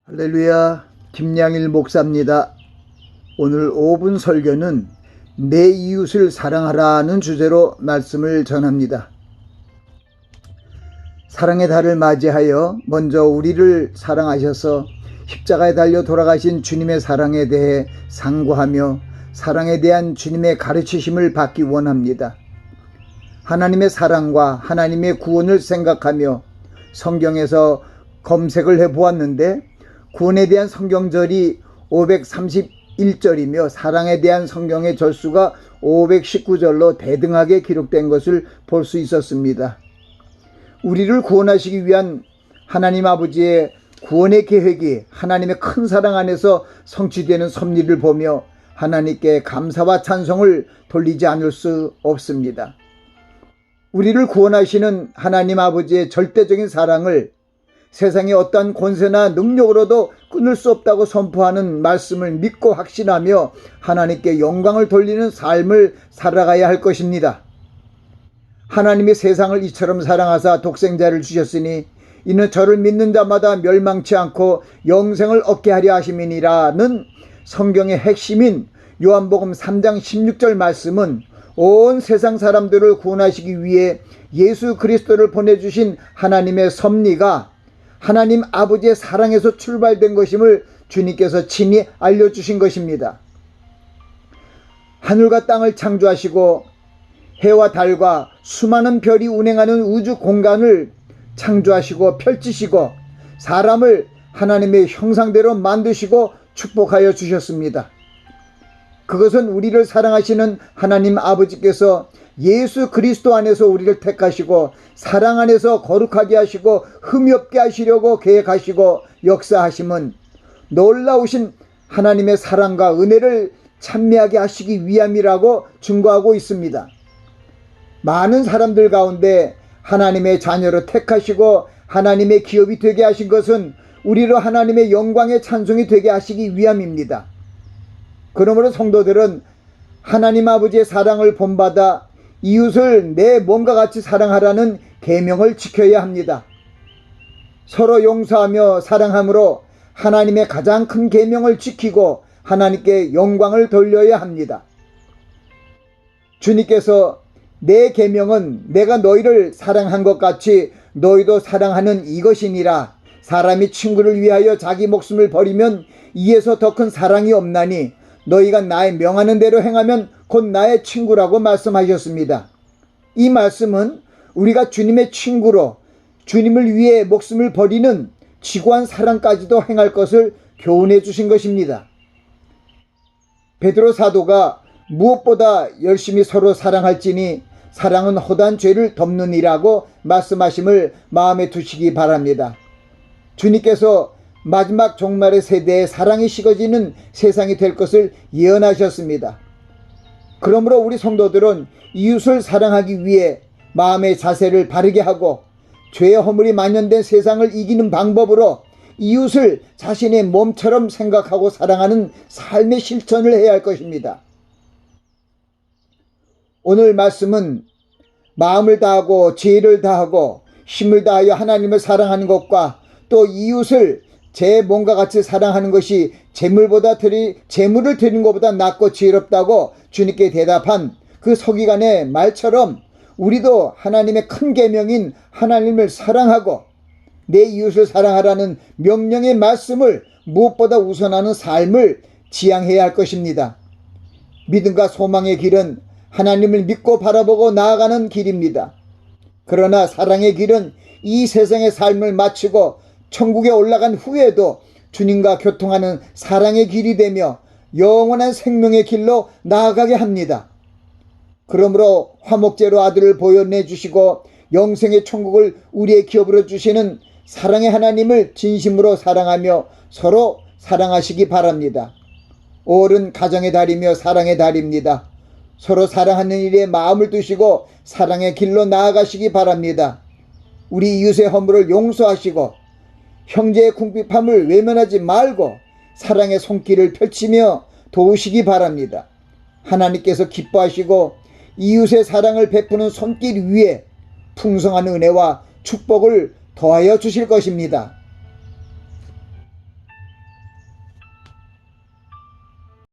할렐루야, 김양일 목사입니다. 오늘 5분 설교는 내 이웃을 사랑하라는 주제로 말씀을 전합니다. 사랑의 달을 맞이하여 먼저 우리를 사랑하셔서 십자가에 달려 돌아가신 주님의 사랑에 대해 상고하며 사랑에 대한 주님의 가르치심을 받기 원합니다. 하나님의 사랑과 하나님의 구원을 생각하며 성경에서 검색을 해보았는데 구원에 대한 성경절이 531절이며 사랑에 대한 성경의 절수가 519절로 대등하게 기록된 것을 볼 수 있었습니다. 우리를 구원하시기 위한 하나님 아버지의 구원의 계획이 하나님의 큰 사랑 안에서 성취되는 섭리를 보며 하나님께 감사와 찬송을 돌리지 않을 수 없습니다. 우리를 구원하시는 하나님 아버지의 절대적인 사랑을 세상의 어떠한 권세나 능력으로도 끊을 수 없다고 선포하는 말씀을 믿고 확신하며 하나님께 영광을 돌리는 삶을 살아가야 할 것입니다. 하나님이 세상을 이처럼 사랑하사 독생자를 주셨으니 이는 저를 믿는 자마다 멸망치 않고 영생을 얻게 하려 하심이니라는 성경의 핵심인 요한복음 3장 16절 말씀은 온 세상 사람들을 구원하시기 위해 예수 그리스도를 보내주신 하나님의 섭리가 하나님 아버지의 사랑에서 출발된 것임을 주님께서 친히 알려주신 것입니다. 하늘과 땅을 창조하시고 해와 달과 수많은 별이 운행하는 우주 공간을 창조하시고 펼치시고 사람을 하나님의 형상대로 만드시고 축복하여 주셨습니다. 그것은 우리를 사랑하시는 하나님 아버지께서 예수 그리스도 안에서 우리를 택하시고 사랑 안에서 거룩하게 하시고 흠이 없게 하시려고 계획하시고 역사하심은 놀라우신 하나님의 사랑과 은혜를 찬미하게 하시기 위함이라고 증거하고 있습니다. 많은 사람들 가운데 하나님의 자녀로 택하시고 하나님의 기업이 되게 하신 것은 우리로 하나님의 영광의 찬송이 되게 하시기 위함입니다. 그러므로 성도들은 하나님 아버지의 사랑을 본받아 이웃을 내 몸과 같이 사랑하라는 계명을 지켜야 합니다. 서로 용서하며 사랑함으로 하나님의 가장 큰 계명을 지키고 하나님께 영광을 돌려야 합니다. 주님께서 내 계명은 내가 너희를 사랑한 것 같이 너희도 사랑하는 이것이니라. 사람이 친구를 위하여 자기 목숨을 버리면 이에서 더 큰 사랑이 없나니 너희가 나의 명하는 대로 행하면 곧 나의 친구라고 말씀하셨습니다. 이 말씀은 우리가 주님의 친구로 주님을 위해 목숨을 버리는 지고한 사랑까지도 행할 것을 교훈해 주신 것입니다. 베드로 사도가 무엇보다 열심히 서로 사랑할지니 사랑은 허다한 죄를 덮느니라고 말씀하심을 마음에 두시기 바랍니다. 주님께서 마지막 종말의 세대에 사랑이 식어지는 세상이 될 것을 예언하셨습니다. 그러므로 우리 성도들은 이웃을 사랑하기 위해 마음의 자세를 바르게 하고 죄의 허물이 만연된 세상을 이기는 방법으로 이웃을 자신의 몸처럼 생각하고 사랑하는 삶의 실천을 해야 할 것입니다. 오늘 말씀은 마음을 다하고 지혜를 다하고 힘을 다하여 하나님을 사랑하는 것과 또 이웃을 제 몸과 같이 사랑하는 것이 재물을 드리는 것보다 낫고 지혜롭다고 주님께 대답한 그 서기관의 말처럼 우리도 하나님의 큰 계명인 하나님을 사랑하고 내 이웃을 사랑하라는 명령의 말씀을 무엇보다 우선하는 삶을 지향해야 할 것입니다. 믿음과 소망의 길은 하나님을 믿고 바라보고 나아가는 길입니다. 그러나 사랑의 길은 이 세상의 삶을 마치고 천국에 올라간 후에도 주님과 교통하는 사랑의 길이 되며 영원한 생명의 길로 나아가게 합니다. 그러므로 화목제로 아들을 보여내주시고 영생의 천국을 우리의 기업으로 주시는 사랑의 하나님을 진심으로 사랑하며 서로 사랑하시기 바랍니다. 5월은 가정의 달이며 사랑의 달입니다. 서로 사랑하는 일에 마음을 두시고 사랑의 길로 나아가시기 바랍니다. 우리 이웃의 허물을 용서하시고 형제의 궁핍함을 외면하지 말고 사랑의 손길을 펼치며 도우시기 바랍니다. 하나님께서 기뻐하시고 이웃의 사랑을 베푸는 손길 위에 풍성한 은혜와 축복을 더하여 주실 것입니다.